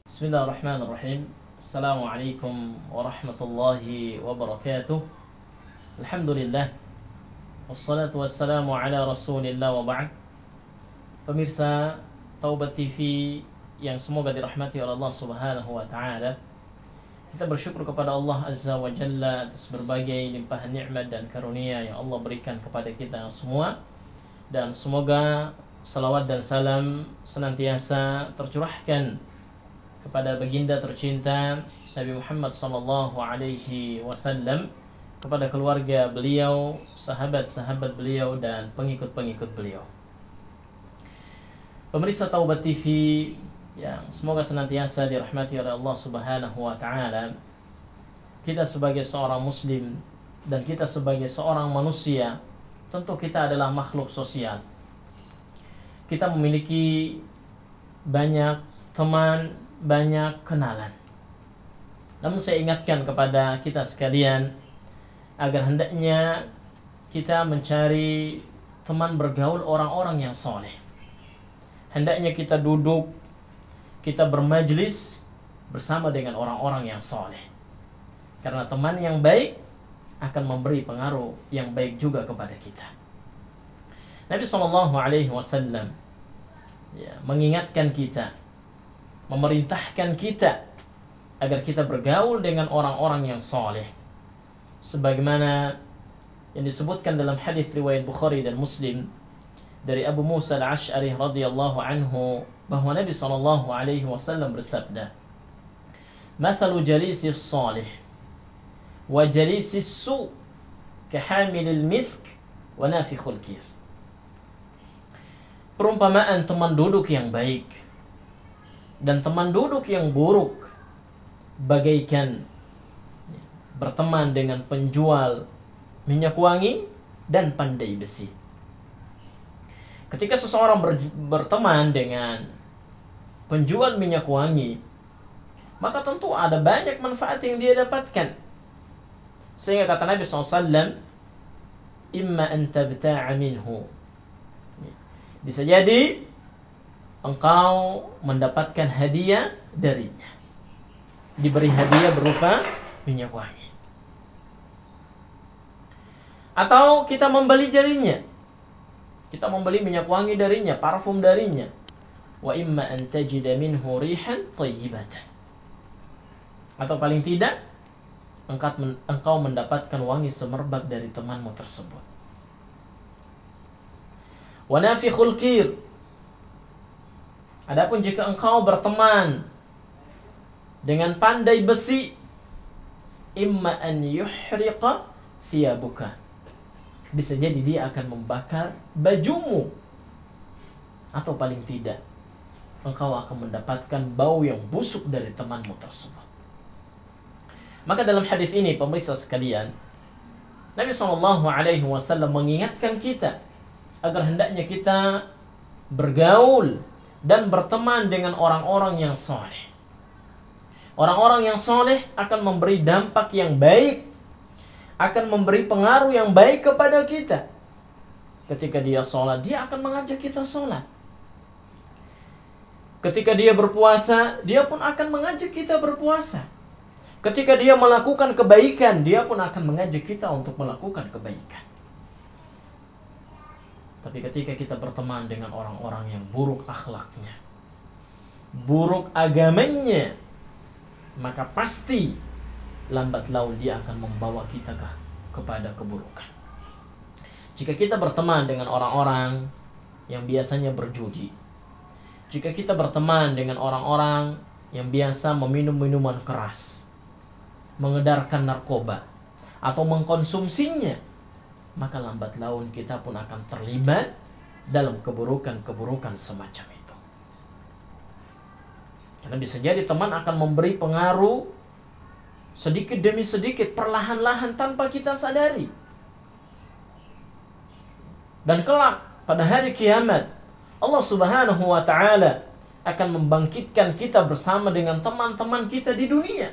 Bismillahirrahmanirrahim. Assalamualaikum warahmatullahi wabarakatuh. Alhamdulillah. Wassalatu wassalamu ala rasulillah wa ba'd. Pemirsa Taubat TV yang semoga dirahmati oleh Allah subhanahu wa ta'ala, kita bersyukur kepada Allah azza wa jalla atas berbagai limpahan nikmat dan karunia yang Allah berikan kepada kita semua. Dan semoga salawat dan salam senantiasa tercurahkan kepada baginda tercinta Nabi Muhammad sallallahu alaihi wasallam, kepada keluarga beliau, sahabat-sahabat beliau dan pengikut-pengikut beliau. Pemirsa Taubat TV yang semoga senantiasa dirahmati oleh Allah Subhanahu wa taala, kita sebagai seorang muslim dan kita sebagai seorang manusia, tentu kita adalah makhluk sosial. Kita memiliki banyak teman, banyak kenalan. Namun saya ingatkan kepada kita sekalian agar hendaknya kita mencari teman bergaul orang-orang yang soleh. Hendaknya kita duduk, kita bermajlis bersama dengan orang-orang yang soleh. Karena teman yang baik akan memberi pengaruh yang baik juga kepada kita. Nabi SAW mengingatkan kita, memerintahkan kita agar kita bergaul dengan orang-orang yang soleh, sebagaimana yang disebutkan dalam hadis riwayat Bukhari dan Muslim dari Abu Musa al-Ash'ari radhiyallahu anhu, bahwa Nabi SAW bersabda, "Mathalu jalisi salih wa jalisi su kahamilil misk wa nafikhul kir." Perumpamaan teman duduk yang baik dan teman duduk yang buruk bagaikan berteman dengan penjual minyak wangi dan pandai besi. Ketika seseorang berteman dengan penjual minyak wangi, maka tentu ada banyak manfaat yang dia dapatkan. Sehingga kata Nabi SAW, "Imma an tabta'a minhu." Bisa jadi engkau mendapatkan hadiah darinya, diberi hadiah berupa minyak wangi, atau kita membeli darinya, kita membeli minyak wangi darinya, parfum darinya. Wa imma an tajida minhu rihan thayyibatan, atau paling tidak engkau mendapatkan wangi semerbak dari temanmu tersebut. Wa nafikhul kir, adapun jika engkau berteman dengan pandai besi, imma an yuhriqa thiyabuka, bisa jadi dia akan membakar bajumu, atau paling tidak engkau akan mendapatkan bau yang busuk dari temanmu tersebut. Maka dalam hadis ini, pemirsa sekalian, Nabi SAW mengingatkan kita agar hendaknya kita bergaul dan berteman dengan orang-orang yang soleh. Orang-orang yang soleh akan memberi dampak yang baik, akan memberi pengaruh yang baik kepada kita. Ketika dia sholat, dia akan mengajak kita sholat. Ketika dia berpuasa, dia pun akan mengajak kita berpuasa. Ketika dia melakukan kebaikan, dia pun akan mengajak kita untuk melakukan kebaikan. Tapi ketika kita berteman dengan orang-orang yang buruk akhlaknya, buruk agamanya, maka pasti lambat laun dia akan membawa kita kepada keburukan. Jika kita berteman dengan orang-orang yang biasanya berjudi, jika kita berteman dengan orang-orang yang biasa meminum minuman keras, mengedarkan narkoba, atau mengkonsumsinya, maka lambat laun kita pun akan terlibat dalam keburukan-keburukan semacam itu. Karena bisa jadi teman akan memberi pengaruh sedikit demi sedikit, perlahan-lahan tanpa kita sadari. Dan kelak pada hari kiamat, Allah Subhanahu wa ta'ala akan membangkitkan kita bersama dengan teman-teman kita di dunia.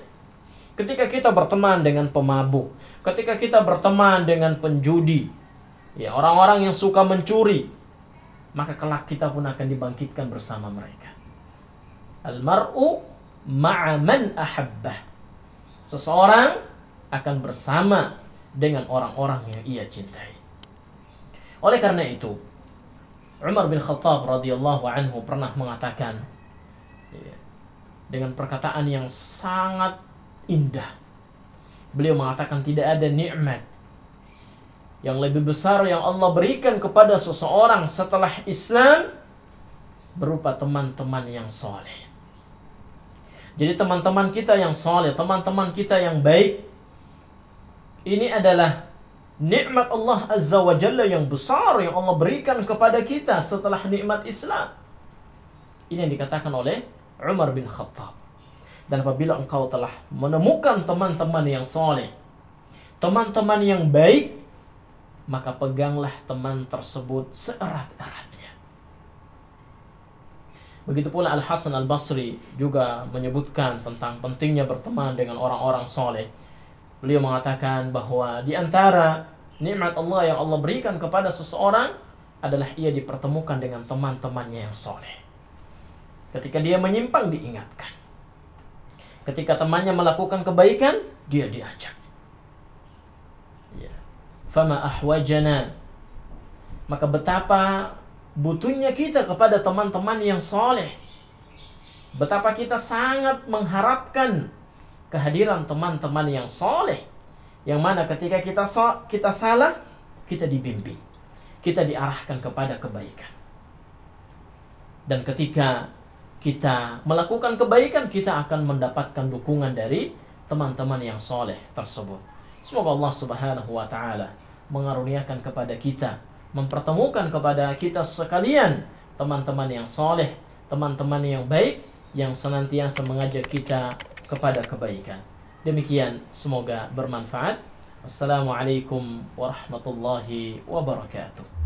Ketika kita berteman dengan pemabuk, ketika kita berteman dengan penjudi, ya, orang-orang yang suka mencuri, maka kelak kita pun akan dibangkitkan bersama mereka. Al-mar'u ma'a man ahabbah. Seseorang akan bersama dengan orang-orang yang ia cintai. Oleh karena itu, Umar bin Khattab radhiyallahu anhu pernah mengatakan dengan perkataan yang sangat indah. Beliau mengatakan tidak ada nikmat yang lebih besar yang Allah berikan kepada seseorang setelah Islam berupa teman-teman yang soleh. Jadi teman-teman kita yang soleh, teman-teman kita yang baik, ini adalah nikmat Allah Azza wa Jalla yang besar yang Allah berikan kepada kita setelah nikmat Islam. Ini yang dikatakan oleh Umar bin Khattab. Dan apabila engkau telah menemukan teman-teman yang soleh, teman-teman yang baik, maka peganglah teman tersebut seerat-eratnya. Begitu pula Al-Hasan Al-Basri juga menyebutkan tentang pentingnya berteman dengan orang-orang soleh. Beliau mengatakan bahwa di antara nikmat Allah yang Allah berikan kepada seseorang adalah ia dipertemukan dengan teman-temannya yang soleh. Ketika dia menyimpang, diingatkan. Ketika temannya melakukan kebaikan, dia diajak. Ya. Fama ahwajana. Maka betapa butuhnya kita kepada teman-teman yang soleh. Betapa kita sangat mengharapkan kehadiran teman-teman yang soleh, yang mana ketika kita salah, kita dibimbing, kita diarahkan kepada kebaikan. Dan ketika kita melakukan kebaikan, kita akan mendapatkan dukungan dari teman-teman yang soleh tersebut. Semoga Allah Subhanahu wa Ta'ala mengaruniakan kepada kita, mempertemukan kepada kita sekalian teman-teman yang soleh, teman-teman yang baik, yang senantiasa mengajak kita kepada kebaikan. Demikian, semoga bermanfaat. Assalamualaikum warahmatullahi wabarakatuh.